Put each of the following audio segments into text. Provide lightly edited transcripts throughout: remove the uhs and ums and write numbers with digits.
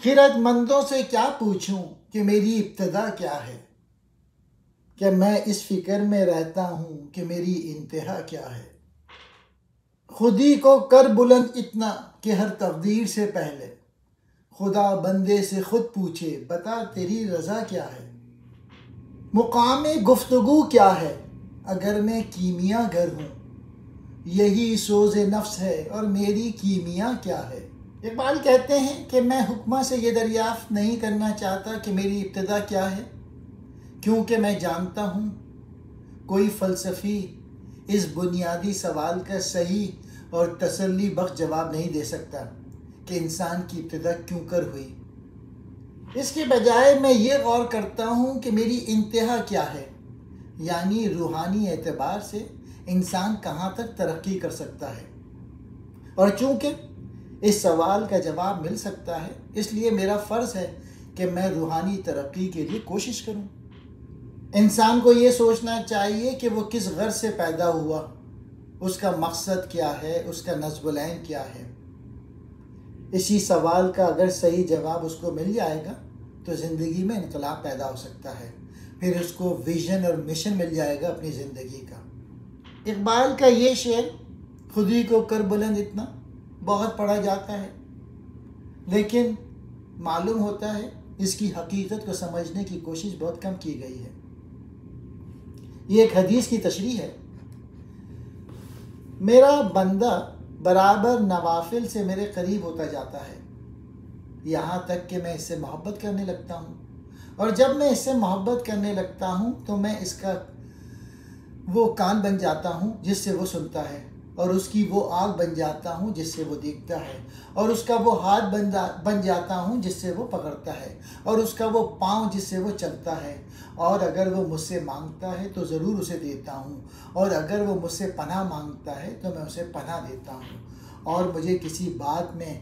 خیرت مندوں سے کیا پوچھوں کہ میری ابتدا کیا ہے، کہ میں اس فکر میں رہتا ہوں کہ میری انتہا کیا ہے۔ خود ہی کو کر بلند اتنا کہ ہر تقدیر سے پہلے خدا بندے سے خود پوچھے بتا تیری رضا کیا ہے۔ مقام گفتگو کیا ہے اگر میں کیمیا گر ہوں، یہی سوز نفس ہے اور میری کیمیا کیا ہے۔ اقبال کہتے ہیں کہ میں حکمہ سے یہ دریافت نہیں کرنا چاہتا کہ میری ابتدا کیا ہے، کیونکہ میں جانتا ہوں کوئی فلسفی اس بنیادی سوال کا صحیح اور تسلی بخش جواب نہیں دے سکتا کہ انسان کی ابتدا کیوں کر ہوئی۔ اس کے بجائے میں یہ غور کرتا ہوں کہ میری انتہا کیا ہے، یعنی روحانی اعتبار سے انسان کہاں تک ترقی کر سکتا ہے۔ اور چونکہ اس سوال کا جواب مل سکتا ہے، اس لیے میرا فرض ہے کہ میں روحانی ترقی کے لیے کوشش کروں۔ انسان کو یہ سوچنا چاہیے کہ وہ کس غرض سے پیدا ہوا، اس کا مقصد کیا ہے، اس کا نصب العین کیا ہے۔ اسی سوال کا اگر صحیح جواب اس کو مل جائے گا تو زندگی میں انقلاب پیدا ہو سکتا ہے، پھر اس کو ویژن اور مشن مل جائے گا اپنی زندگی کا۔ اقبال کا یہ شعر خود ہی کو کر بلند اتنا بہت پڑھا جاتا ہے، لیکن معلوم ہوتا ہے اس کی حقیقت کو سمجھنے کی کوشش بہت کم کی گئی ہے۔ یہ ایک حدیث کی تشریح ہے۔ میرا بندہ برابر نوافل سے میرے قریب ہوتا جاتا ہے، یہاں تک کہ میں اس سے محبت کرنے لگتا ہوں، اور جب میں اس سے محبت کرنے لگتا ہوں تو میں اس کا وہ کان بن جاتا ہوں جس سے وہ سنتا ہے، اور اس کی وہ آنکھ بن جاتا ہوں جس سے وہ دیکھتا ہے، اور اس کا وہ ہاتھ بن جاتا ہوں جس سے وہ پکڑتا ہے، اور اس کا وہ پاؤں جس سے وہ چلتا ہے، اور اگر وہ مجھ سے مانگتا ہے تو ضرور اسے دیتا ہوں، اور اگر وہ مجھ سے پناہ مانگتا ہے تو میں اسے پناہ دیتا ہوں، اور مجھے کسی بات میں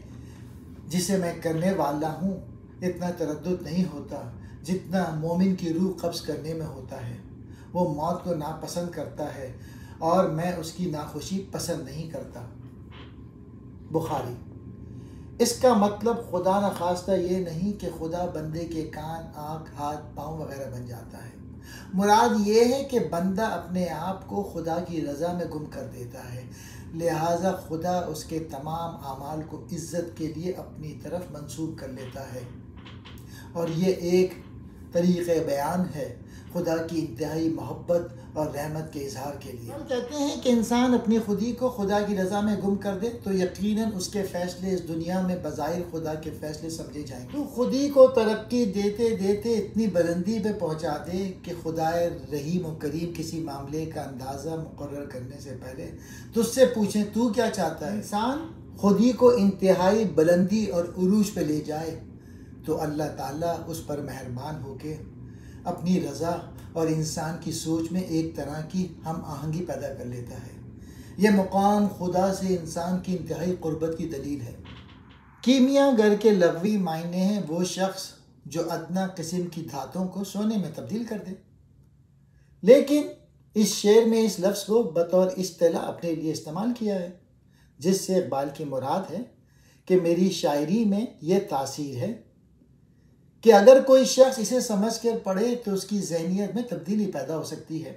جسے میں کرنے والا ہوں اتنا تردد نہیں ہوتا جتنا مومن کی روح قبض کرنے میں ہوتا ہے۔ وہ موت کو ناپسند کرتا ہے اور میں اس کی ناخوشی پسند نہیں کرتا۔ بخاری۔ اس کا مطلب خدا نخواستہ یہ نہیں کہ خدا بندے کے کان، آنکھ، ہاتھ، پاؤں وغیرہ بن جاتا ہے۔ مراد یہ ہے کہ بندہ اپنے آپ کو خدا کی رضا میں گم کر دیتا ہے، لہٰذا خدا اس کے تمام اعمال کو عزت کے لیے اپنی طرف منسوب کر لیتا ہے، اور یہ ایک طریقہ بیان ہے خدا کی انتہائی محبت اور رحمت کے اظہار کے لیے۔ ہم کہتے ہیں کہ انسان اپنی خودی کو خدا کی رضا میں گم کر دے تو یقیناً اس کے فیصلے اس دنیا میں بظاہر خدا کے فیصلے سمجھے جائیں گے۔ تو خودی کو ترقی دیتے دیتے اتنی بلندی پہ پہنچا دے کہ خدا رحیم و کریم کسی معاملے کا اندازہ مقرر کرنے سے پہلے تجھ سے پوچھیں تو کیا چاہتا ہے۔ انسان خودی کو انتہائی بلندی اور عروج پہ لے جائے تو اللہ تعالیٰ اس پر مہربان ہو کے اپنی رضا اور انسان کی سوچ میں ایک طرح کی ہم آہنگی پیدا کر لیتا ہے۔ یہ مقام خدا سے انسان کی انتہائی قربت کی دلیل ہے۔ کیمیا گر کے لغوی معنی ہیں وہ شخص جو ادنیٰ قسم کی دھاتوں کو سونے میں تبدیل کر دے، لیکن اس شعر میں اس لفظ کو بطور اصطلاح اپنے لیے استعمال کیا ہے، جس سے اقبال کی مراد ہے کہ میری شاعری میں یہ تاثیر ہے کہ اگر کوئی شخص اسے سمجھ کر پڑھے تو اس کی ذہنیت میں تبدیلی پیدا ہو سکتی ہے،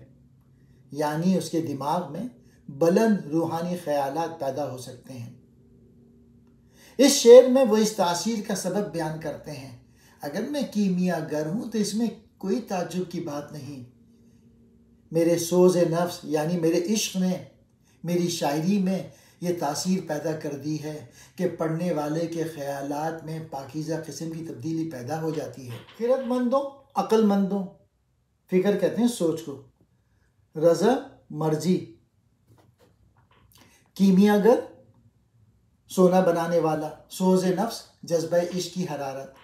یعنی اس کے دماغ میں بلند روحانی خیالات پیدا ہو سکتے ہیں۔ اس شعر میں وہ اس تاثیر کا سبب بیان کرتے ہیں۔ اگر میں کیمیا گر ہوں تو اس میں کوئی تعجب کی بات نہیں۔ میرے سوز نفس یعنی میرے عشق نے میری شاعری میں یہ تاثیر پیدا کر دی ہے کہ پڑھنے والے کے خیالات میں پاکیزہ قسم کی تبدیلی پیدا ہو جاتی ہے۔ خیرت مندوں، عقل مندوں، فکر کہتے ہیں سوچ کو، رضا مرضی، کیمیا گر سونا بنانے والا، سوز نفس جذبہ عشق کی حرارت۔